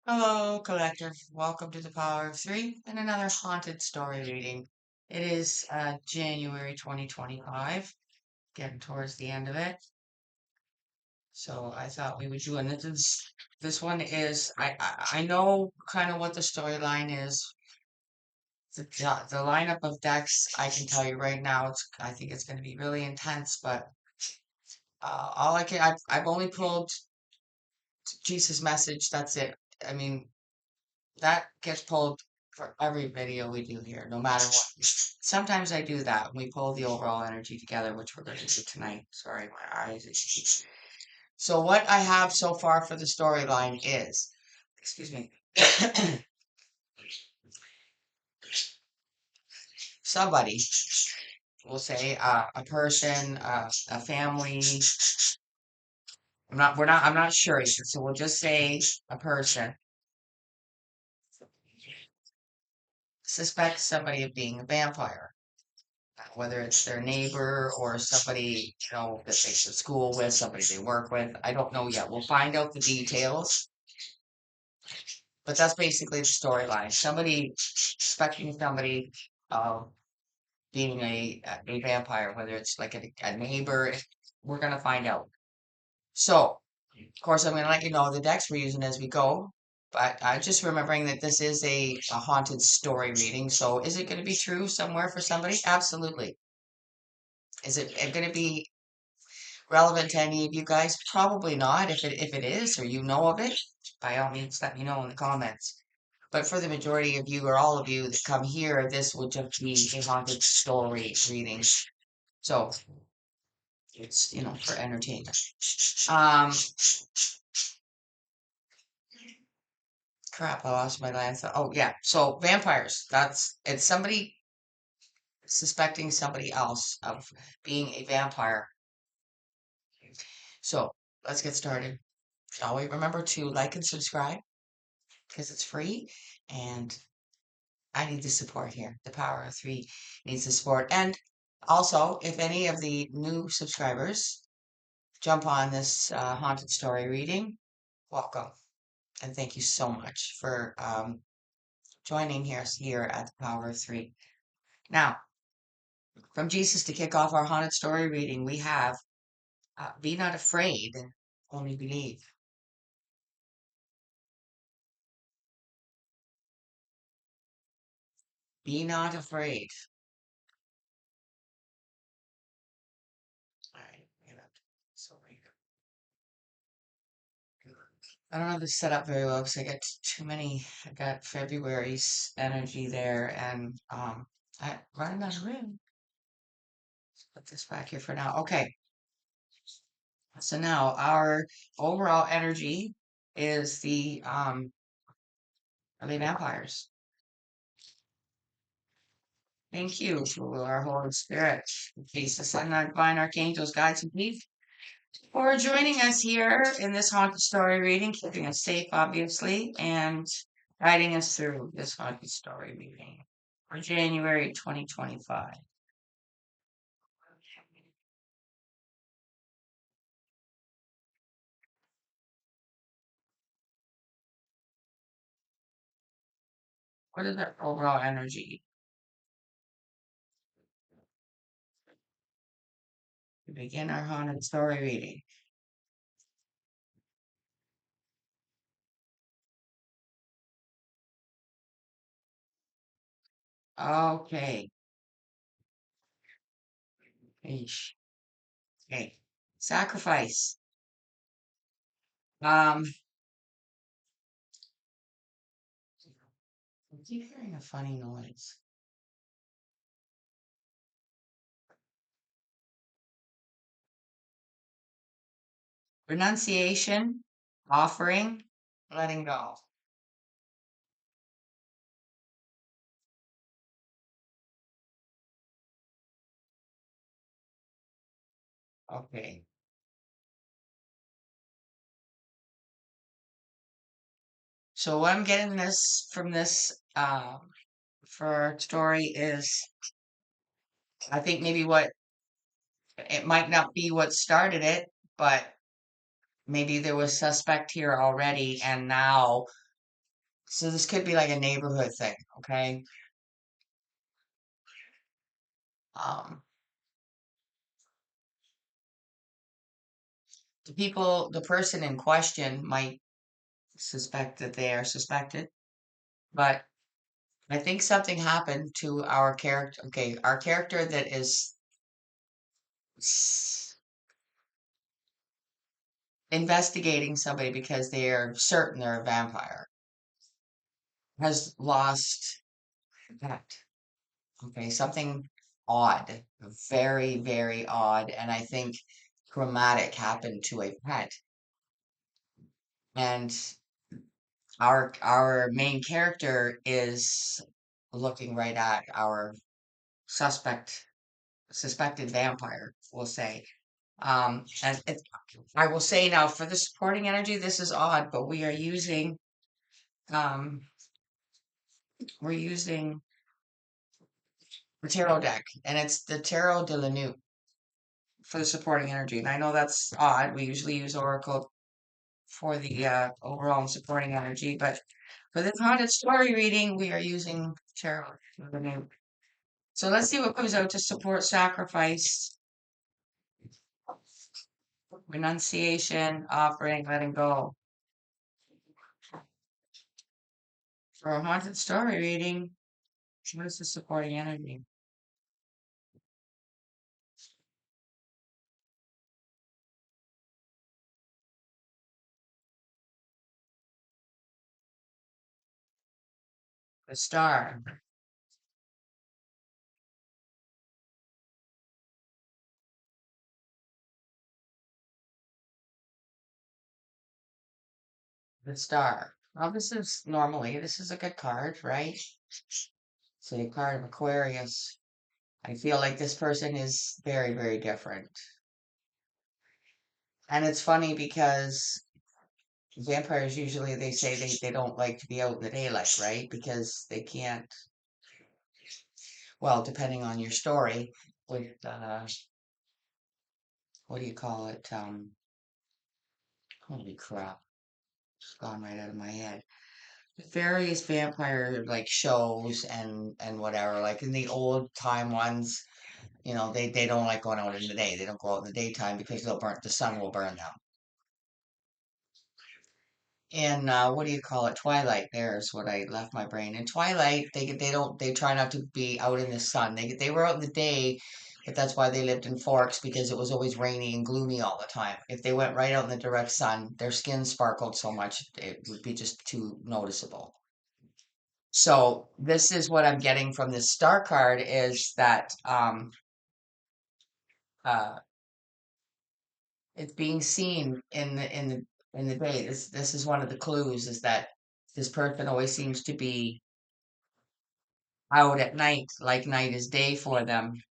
Hello, collective. Welcome to the Power of Three and another haunted story reading. It is January 2025, getting towards the end of it. So I thought we would do, and this one is I know kind of what the storyline is. The lineup of decks, I can tell you right now, I think it's going to be really intense. But all I've only pulled Jesus' message. That's it. I mean, that gets pulled for every video we do here, no matter what. Sometimes I do that. We pull the overall energy together, which we're going to do tonight. Sorry, my eyes. So what I have so far for the storyline is, excuse me, somebody, we'll say a person, a family. I'm not sure yet. So we'll just say a person suspects somebody of being a vampire. Whether it's their neighbor or somebody, that they go to school with, somebody they work with. I don't know yet. We'll find out the details, but that's basically the storyline. Somebody expecting somebody being a vampire, whether it's like a neighbor. We're gonna find out. So, of course, I'm gonna let you know the decks we're using as we go. But just remembering that this is a haunted story reading. So, is it going to be true somewhere for somebody? Absolutely. Is it going to be relevant to any of you guys? Probably not. If it is, or you know of it, by all means, let me know in the comments. But for the majority of you or all of you that come here, this would just be a haunted story reading. So it's for entertainment. Um, Crap, I lost my line. Oh yeah, so vampires. It's somebody suspecting somebody else of being a vampire. So let's get started. Shall we? Remember to like and subscribe because it's free and I need the support here. The Power of Three needs the support. And also, if any of the new subscribers jump on this haunted story reading, welcome. And thank you so much for joining us here at the Power of Three. Now, from Jesus to kick off our haunted story reading, we have Be Not Afraid, Only Believe. Be not afraid. All right, so I don't have this set up very well because I got too many. I got February's energy there, and I running out of room. Let's put this back here for now. Okay, so now our overall energy is the vampires. Thank you to our Holy Spirit, Jesus, and our divine archangels, guides, and peace for joining us here in this haunted story reading, keeping us safe, obviously, and guiding us through this haunted story reading for January 2025. What is our overall energy to begin our haunted story reading? Okay. Eesh. Okay. Sacrifice. Um, I keep hearing a funny noise. Renunciation, offering, letting go. Okay. So what I'm getting this from this for our story is I think maybe what it might not be what started it, but maybe there was suspect here already and now So this could be like a neighborhood thing, okay? Um, the person in question might suspect that they are suspected, but I think something happened to our character. Okay, our character that is s- investigating somebody because they are certain they're a vampire has lost a pet. Okay, something odd, very, very odd, and I think traumatic happened to a pet. And our main character is looking right at our suspected vampire, we'll say. And I will say now for the supporting energy, this is odd, but um we're using the tarot deck, and it's the Tarot de la Nuit for the supporting energy. And I know that's odd. We usually use Oracle for the overall and supporting energy, but for this haunted story reading, we are using Tarot de la Nuit. So let's see what comes out to support sacrifice, renunciation, offering, letting go. For a haunted story reading, what is the supporting energy? The star, the star. Well, this is a good card, right? So the card of Aquarius. I feel like this person is very, very different. And it's funny because vampires usually they say they don't like to be out in the daylight, right? Because they can't, well, depending on your story, with what do you call it? Holy crap, it's gone right out of my head. Various vampire like shows and whatever, like in the old time ones, they don't like going out in the day. They don't go out in the daytime because the sun will burn them. In what do you call it? Twilight. There's what I left my brain. In Twilight, they try not to be out in the sun. They were out in the day, but that's why they lived in Forks because it was always rainy and gloomy all the time. If they went right out in the direct sun, their skin sparkled so much it would be just too noticeable. So this is what I'm getting from this star card is that uh it's being seen in the day. This is one of the clues is that this person always seems to be out at night, like night is day for them.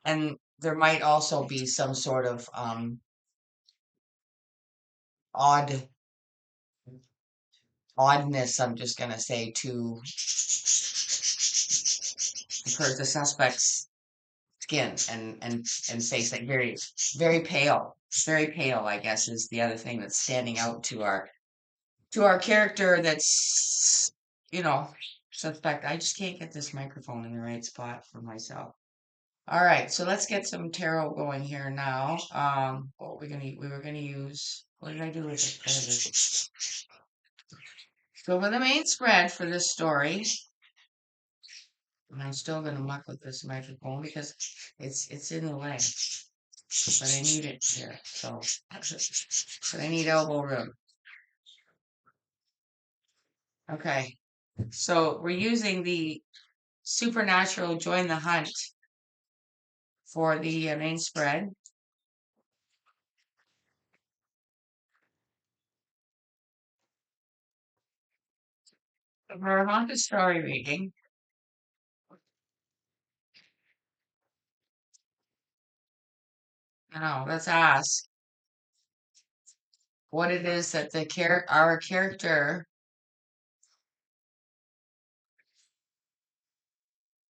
And there might also be some sort of odd oddness, I'm just gonna say, to the suspect's skin and face, like very very pale. Very pale, I guess, is the other thing that's standing out to our character that's you know suspect. I just can't get this microphone in the right spot for myself. All right, so let's get some tarot going here now. What we were gonna use. What did I do with it? There it is. So for the main spread for this story, and I'm still gonna muck with this microphone because it's in the way, but I need it here. So, but I need elbow room. Okay, so we're using the supernatural join the hunt for the main spread. For our haunted story reading, now let's ask what it is that our character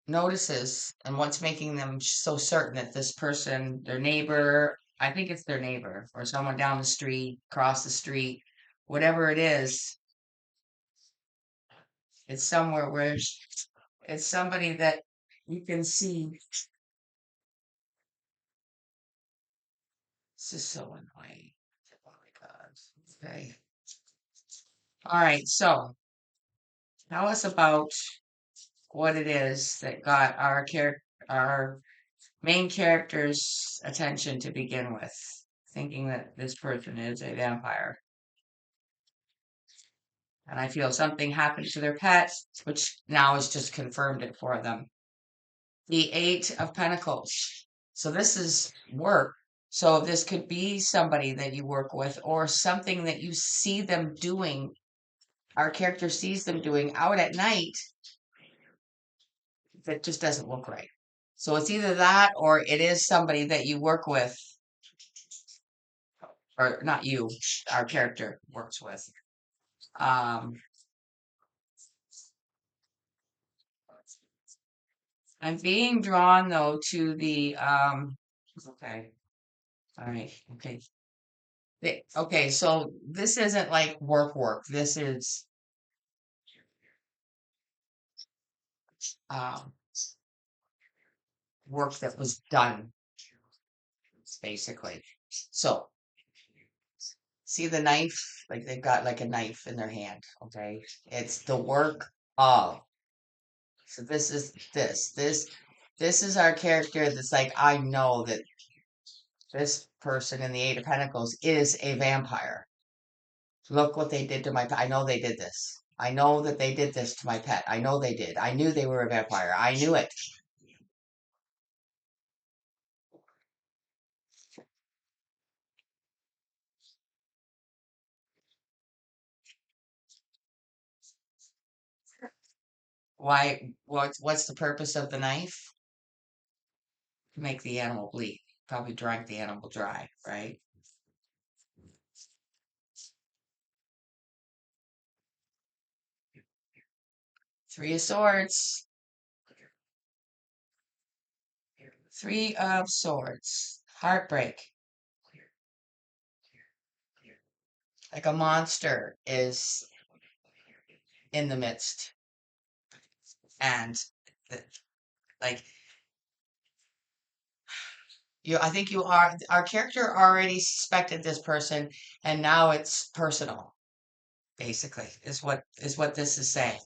notices and what's making them so certain that this person, their neighbor, I think it's their neighbor or someone down the street, across the street, whatever it is. It's somewhere where it's somebody that you can see. This is so annoying. Oh my God. Okay. All right. So tell us about what it is that got our main character's attention to begin with, thinking that this person is a vampire. And I feel something happened to their pet, which now has just confirmed it for them. The Eight of Pentacles. So this is work. So this could be somebody that you work with or something that you see them doing. Our character sees them doing out at night that just doesn't look right. So it's either that or it is somebody that you work with, or not you, our character works with. Um, I'm being drawn though to the okay, all right, okay. Okay, so this isn't like work. This is um work that was done, basically. So see the knife? Like they've got like a knife in their hand, okay? It's the work of. So this is this is our character that's like, I know that this person in the Eight of Pentacles is a vampire. Look what they did to my pet. I know they did this. I know that they did this to my pet. I know they did. I knew they were a vampire. I knew it. Why? What's the purpose of the knife? To make the animal bleed. Probably drink the animal dry, right? Three of Swords. Three of Swords. Heartbreak. Like a monster is in the midst. And the- like you, I think you are, our character already suspected this person and now it's personal, basically, is what this is saying.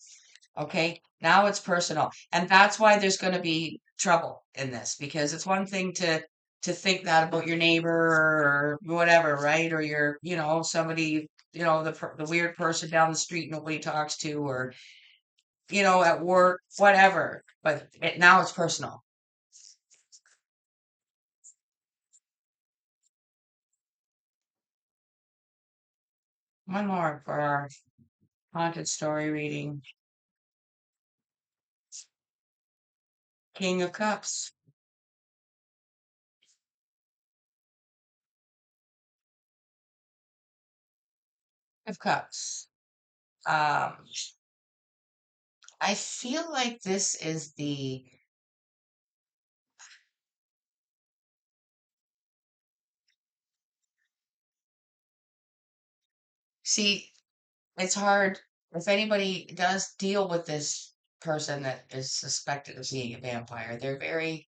Okay, now it's personal. And that's why there's going to be trouble in this because it's one thing to think that about your neighbor or whatever, right? Or your, somebody, the weird person down the street nobody talks to or, at work, whatever. But now it's personal. One more for our haunted story reading. King of Cups. Of Cups. Um, I feel like this is the see. It's hard if anybody does deal with this person that is suspected of being a vampire. They're very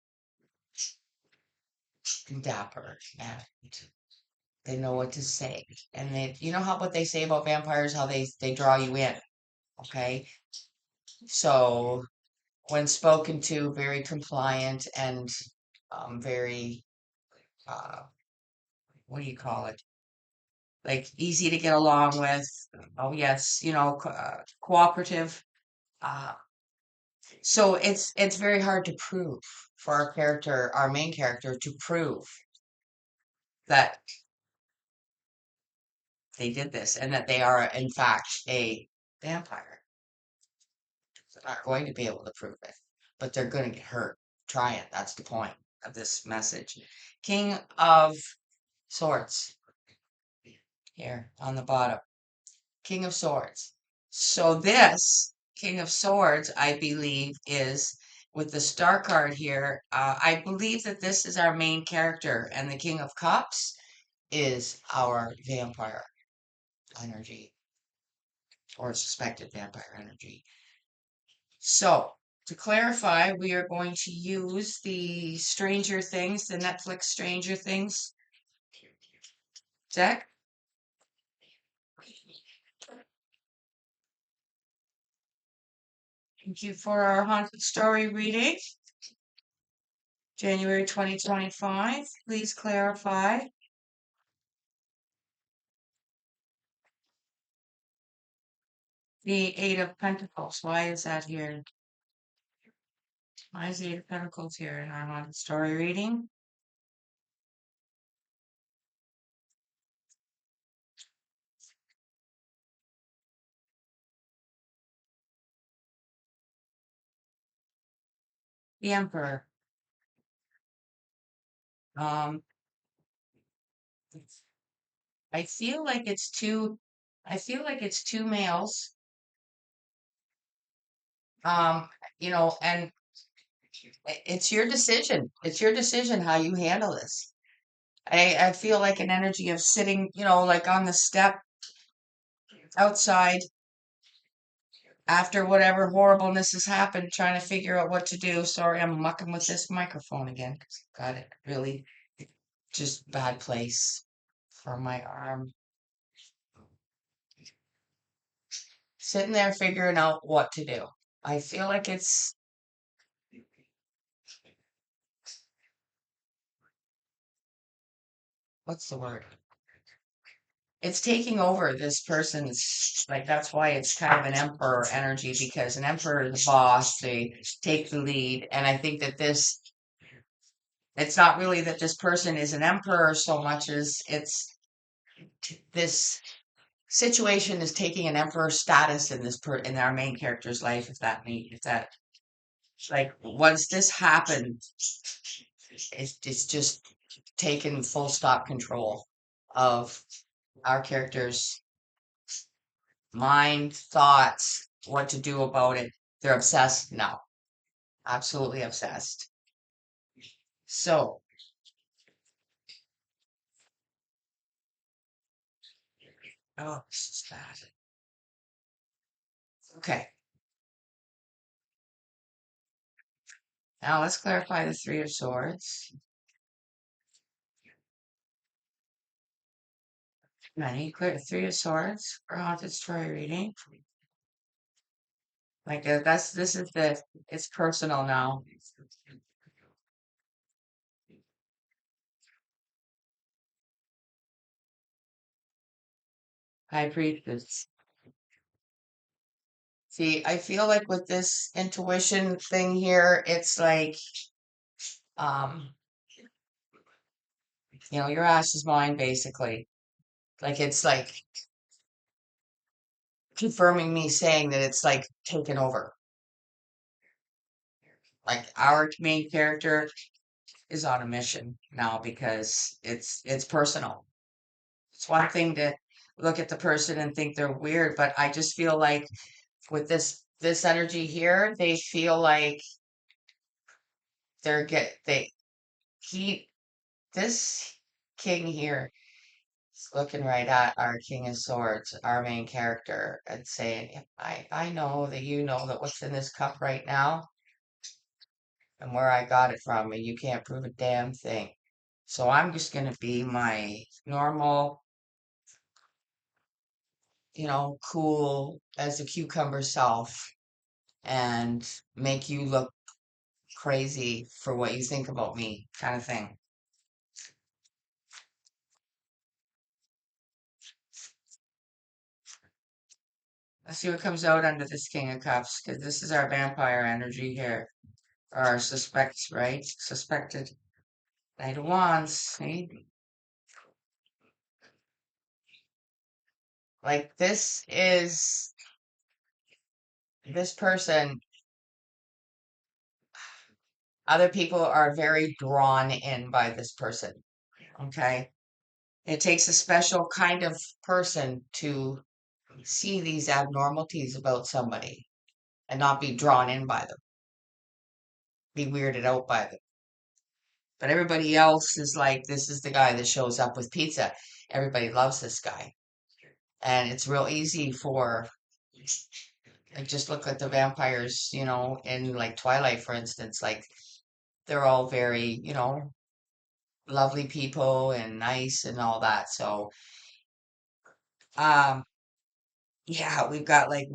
dapper and they know what to say. And you know how what they say about vampires, how they draw you in. Okay, so when spoken to, very compliant and very uh, what do you call it? Like easy to get along with. Oh yes, cooperative. Uh, So it's very hard to prove for our character, our main character, to prove that they did this and that they are in fact a vampire. They're not going to be able to prove it, but they're going to get hurt. Try it. That's the point of this message. King of Swords here on the bottom. King of Swords. So this King of Swords, I believe, is with the star card here, I believe that this is our main character, and the King of Cups is our vampire energy or suspected vampire energy. So, to clarify, we are going to use the Stranger Things, the Netflix Stranger Things deck. Thank you for our haunted story reading, January 2025. Please clarify. The Eight of Pentacles. Why is that here? Why is the Eight of Pentacles here in our haunted story reading? The Emperor. Um, I feel like it's two. I feel like it's two males. Um, and it's your decision. It's your decision how you handle this. I feel like an energy of sitting, like on the step outside after whatever horribleness has happened, trying to figure out what to do. Sorry, I'm mucking with this microphone again. Got it really just bad place for my arm. Sitting there figuring out what to do. I feel like what's the word? It's taking over this person's, like, that's why it's kind of an emperor energy, because an emperor is the boss, they take the lead. And I think that it's not really that this person is an emperor so much as this situation is taking an emperor status in in our main character's life, if that, like, once this happened, it's just taken full stop control of our character's mind, thoughts, what to do about it. They're obsessed now, absolutely obsessed. So, oh, this is bad. Okay, now let's clarify the Three of Swords. I need to clear the Three of Swords for haunted story reading. Like this is it's personal now. High Priestess. See, I feel like with this intuition thing here, it's like, um, your ass is mine, basically. Like it's like confirming me saying that it's like taken over. Like our main character is on a mission now because it's personal. It's one thing to look at the person and think they're weird, but I just feel like with this energy here, they feel like they he this king here is looking right at our King of Swords, our main character, and saying, I know that you know that what's in this cup right now and where I got it from, and you can't prove a damn thing. So I'm just gonna be my normal, cool as a cucumber self and make you look crazy for what you think about me, kind of thing. Let's see what comes out under this King of Cups, because this is our vampire energy here. Or our suspects, right? Suspected. Knight of Wands, see? Like this person, other people are very drawn in by this person. Okay. It takes a special kind of person to see these abnormalities about somebody and not be drawn in by them. be weirded out by them. But everybody else is like, this is the guy that shows up with pizza. Everybody loves this guy. And it's real easy for, like, just look at the vampires, in like Twilight, for instance. Like, they're all very, lovely people and nice and all that. So, um, yeah, we've got like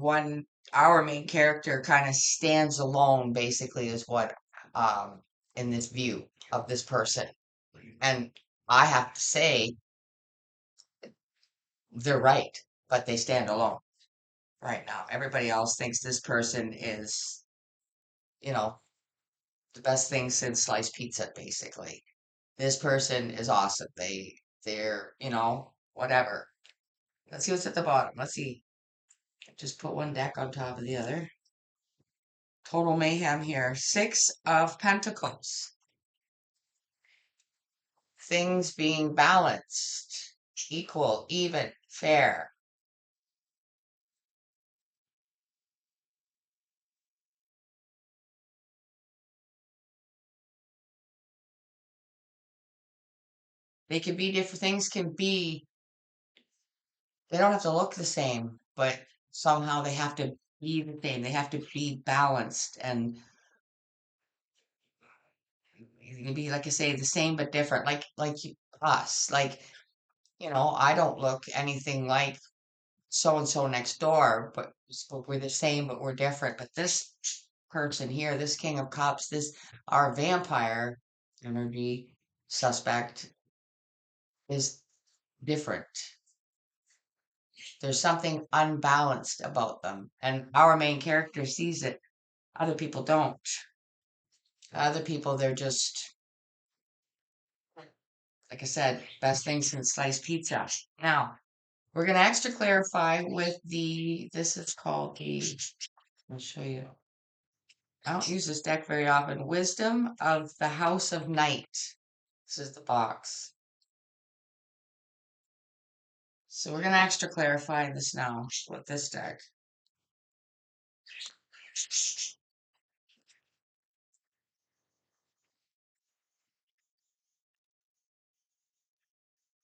our main character kind of stands alone, basically, is what, um, in this view of this person. And I have to say, they're right, but they stand alone right now. Everybody else thinks this person is, you know, the best thing since sliced pizza, basically. This person is awesome. They're, whatever. Let's see what's at the bottom. Let's see. Just put one deck on top of the other. Total mayhem here. Six of Pentacles. Things being balanced, equal, even, fair. They can be different. Things can be, they don't have to look the same, but somehow they have to be the same. They have to be balanced and it can be, like I say, the same but different. Us. Like, I don't look anything like so and so next door, but we're the same, but we're different. But this person here, this King of Cups, this our vampire energy suspect is different. There's something unbalanced about them, and our main character sees it. Other people don't. Other people, they're just, like I said, best thing since sliced pizza. Now, we're going to extra clarify with this is called I'll show you. I don't use this deck very often. Wisdom of the House of Night. This is the box. So we're going to extra clarify this now with this deck.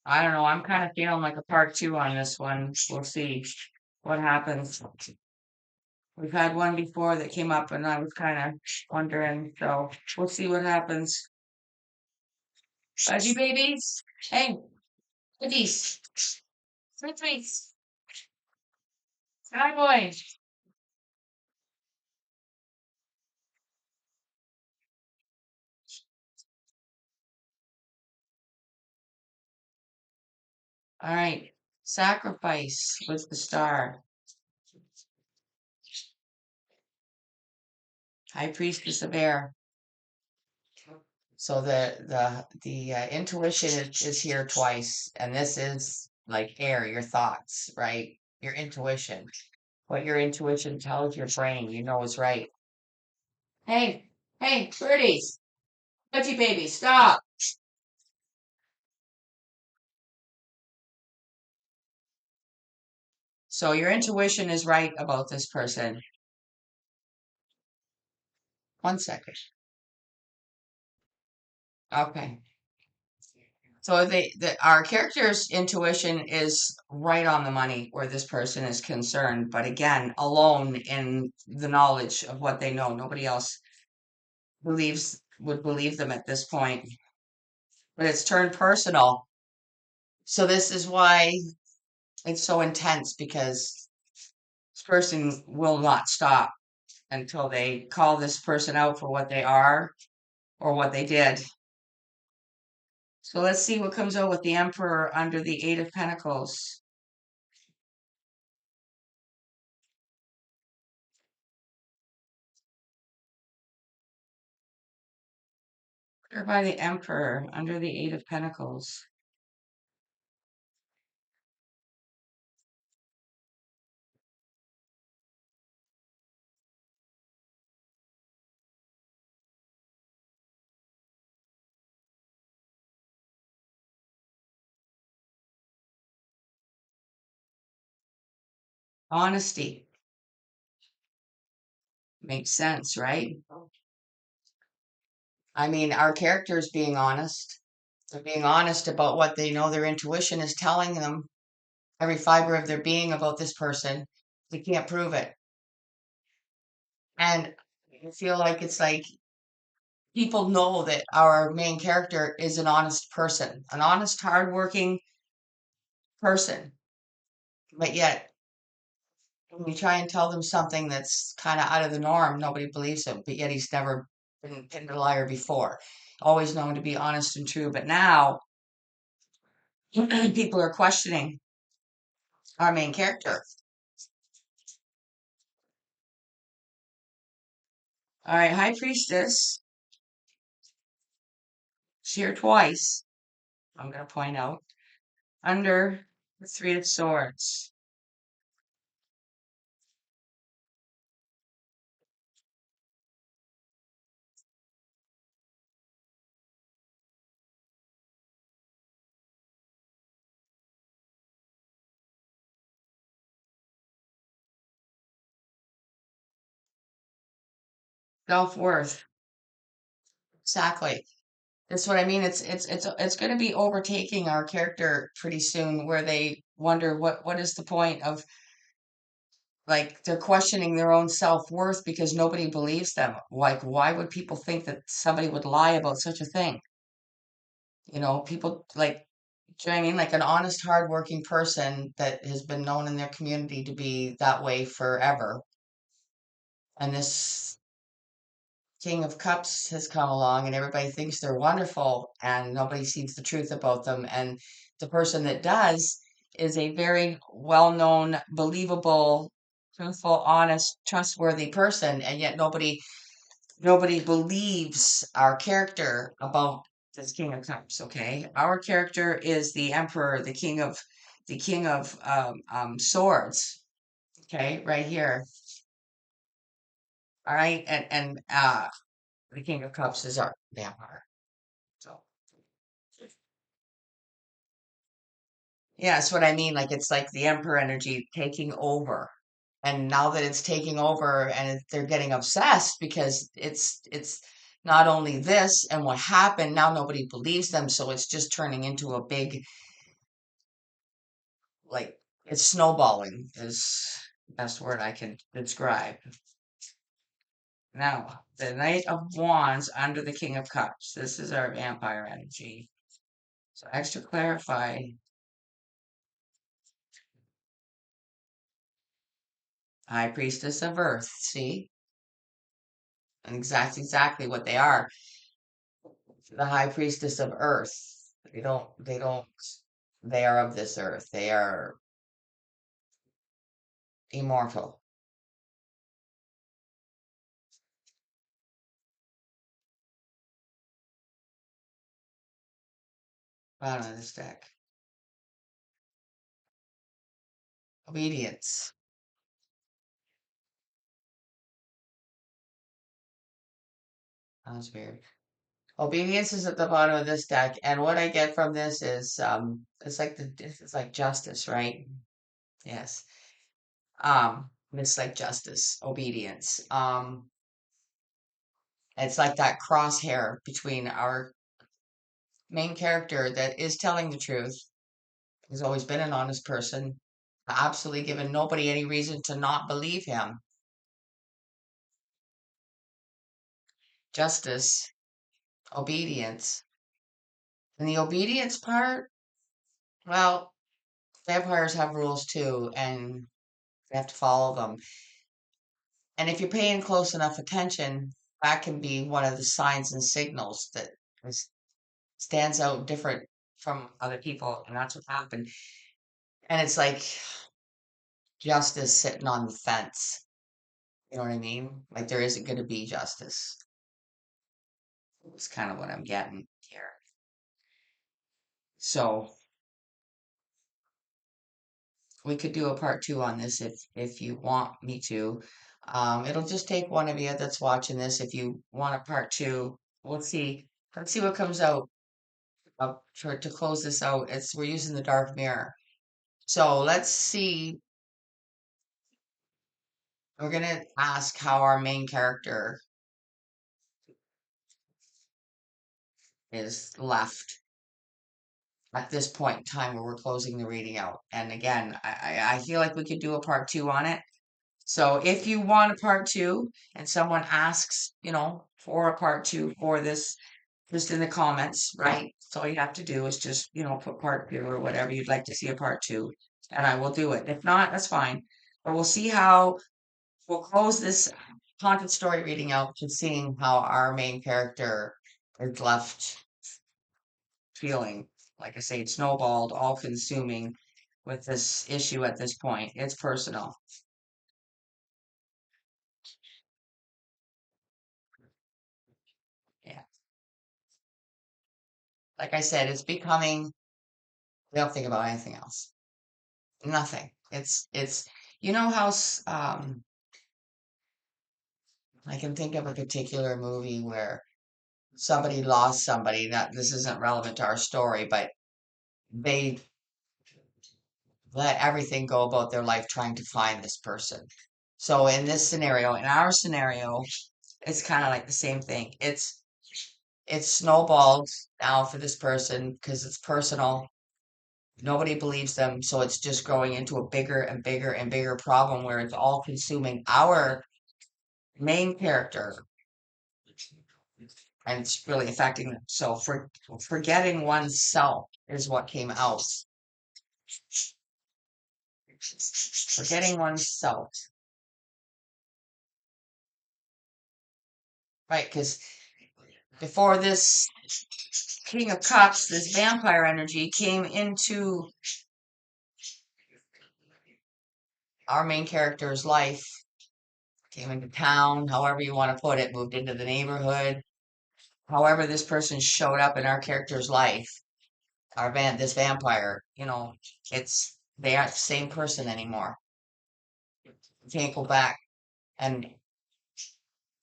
I don't know. I'm kind of feeling like a part two on this one. We'll see what happens. We've had one before that came up and I was kind of wondering. So we'll see what happens. Fuzzy babies. Hey, cookies. Sweet sweets. Hi, boys. All right. Sacrifice with the star. High priestess of air. So the intuition is here twice, and this is like air, your thoughts, right? Your intuition. What your intuition tells your brain, is right. Hey, hey, birdies, budgie baby, stop. So your intuition is right about this person. 1 second. Okay. So our character's intuition is right on the money where this person is concerned, but again, alone in the knowledge of what they know. Nobody else would believe them at this point. But it's turned personal. So this is why it's so intense because this person will not stop until they call this person out for what they are or what they did. So let's see what comes out with the Emperor under the Eight of Pentacles. Or by the Emperor under the Eight of Pentacles. Honesty. Makes sense, right? I mean, our characters being honest. They're being honest about what they know their intuition is telling them, every fiber of their being about this person. They can't prove it. And I feel like it's like people know that our main character is an honest person, an honest, hardworking person. But yet, when you try and tell them something that's kind of out of the norm, nobody believes him. But yet, he's never been pinned a liar before, always known to be honest and true. But now, people are questioning our main character. All right, High Priestess, she's here twice. I'm going to point out under the Three of Swords. Self-worth. Exactly. That's what I mean. It's going to be overtaking our character pretty soon, where they wonder what is the point of, like, they're questioning their own self-worth because nobody believes them. Like, why would people think that somebody would lie about such a thing? People like, do you know what I mean? Like an honest, hardworking person that has been known in their community to be that way forever. And this King of Cups has come along and everybody thinks they're wonderful and nobody sees the truth about them. And the person that does is a very well-known, believable, truthful, honest, trustworthy person, and yet nobody believes our character about this King of Cups. Okay, our character is the Emperor, the King of Swords. Okay, right here. All right, and the King of Cups is our vampire. So yeah, that's what I mean. Like it's like the Emperor energy taking over. And now that it's taking over and they're getting obsessed because it's not only this and what happened, now nobody believes them, so it's just turning into a big, like, it's snowballing is the best word I can describe. Now, the Knight of Wands under the King of Cups. This is our vampire energy. So extra clarify. High Priestess of Earth. See? And exactly what they are. The High Priestess of Earth. They are of this earth. They are immortal. Bottom of this deck. Obedience. That was weird. Obedience is at the bottom of this deck, and what I get from this is it's like justice, right? Yes. It's like justice, obedience. It's like that crosshair between our main character that is telling the truth, has always been an honest person, absolutely given nobody any reason to not believe him. Justice, obedience. And the obedience part, well, vampires have rules too, and you have to follow them. And if you're paying close enough attention, that can be one of the signs and signals that is, stands out different from other people, and that's what happened. And it's like justice sitting on the fence. You know what I mean? Like there isn't going to be justice. It's kind of what I'm getting here. So we could do a part two on this if you want me to. It'll just take one of you that's watching this. If you want a part two, we'll see. Let's see what comes out. To close this out. We're using the dark mirror. So let's see. We're gonna ask how our main character is left at this point in time where we're closing the reading out. And again, I feel like we could do a part two on it. So if you want a part two and someone asks, for a part two for this, just in the comments, right? So all you have to do is just, put part two or whatever you'd like to see a part two, and I will do it. If not, that's fine. But we'll see how we'll close this haunted story reading out to seeing how our main character is left feeling. Like I say, it's snowballed, all consuming with this issue at this point. It's personal. Yeah. Like I said, it's becoming, we don't think about anything else. Nothing. It's, how, I can think of a particular movie where somebody lost somebody. That this isn't relevant to our story, but they let everything go about their life trying to find this person. So in this scenario, in our scenario, it's kind of like the same thing. It's snowballed now for this person because it's personal. Nobody believes them, so it's just growing into a bigger and bigger and bigger problem where it's all consuming our main character, and it's really affecting them. So forgetting oneself is what came out. Forgetting oneself, right? Because before this King of Cups, this vampire energy came into our main character's life, came into town, however you want to put it, moved into the neighborhood. However, this person showed up in our character's life, this vampire, they aren't the same person anymore. You can't go back and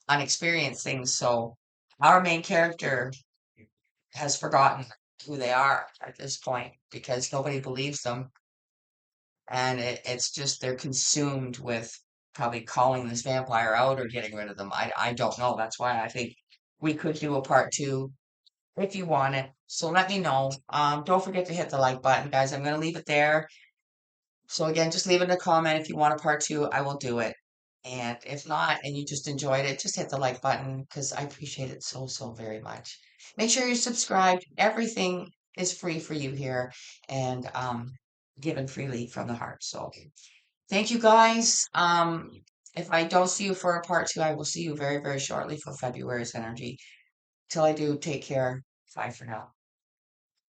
unexperience things. So our main character has forgotten who they are at this point because nobody believes them. And it's just they're consumed with probably calling this vampire out or getting rid of them. I don't know. That's why I think we could do a part two if you want it. So let me know. Don't forget to hit the like button, guys. I'm gonna leave it there. So again, just leave it in a comment if you want a part two. I will do it. And if not, and you just enjoyed it, just hit the like button because I appreciate it so, so very much. Make sure you're subscribed. Everything is free for you here and given freely from the heart. So thank you guys. If I don't see you for a part two, I will see you very, very shortly for February's energy. Till I do, take care. Bye for now.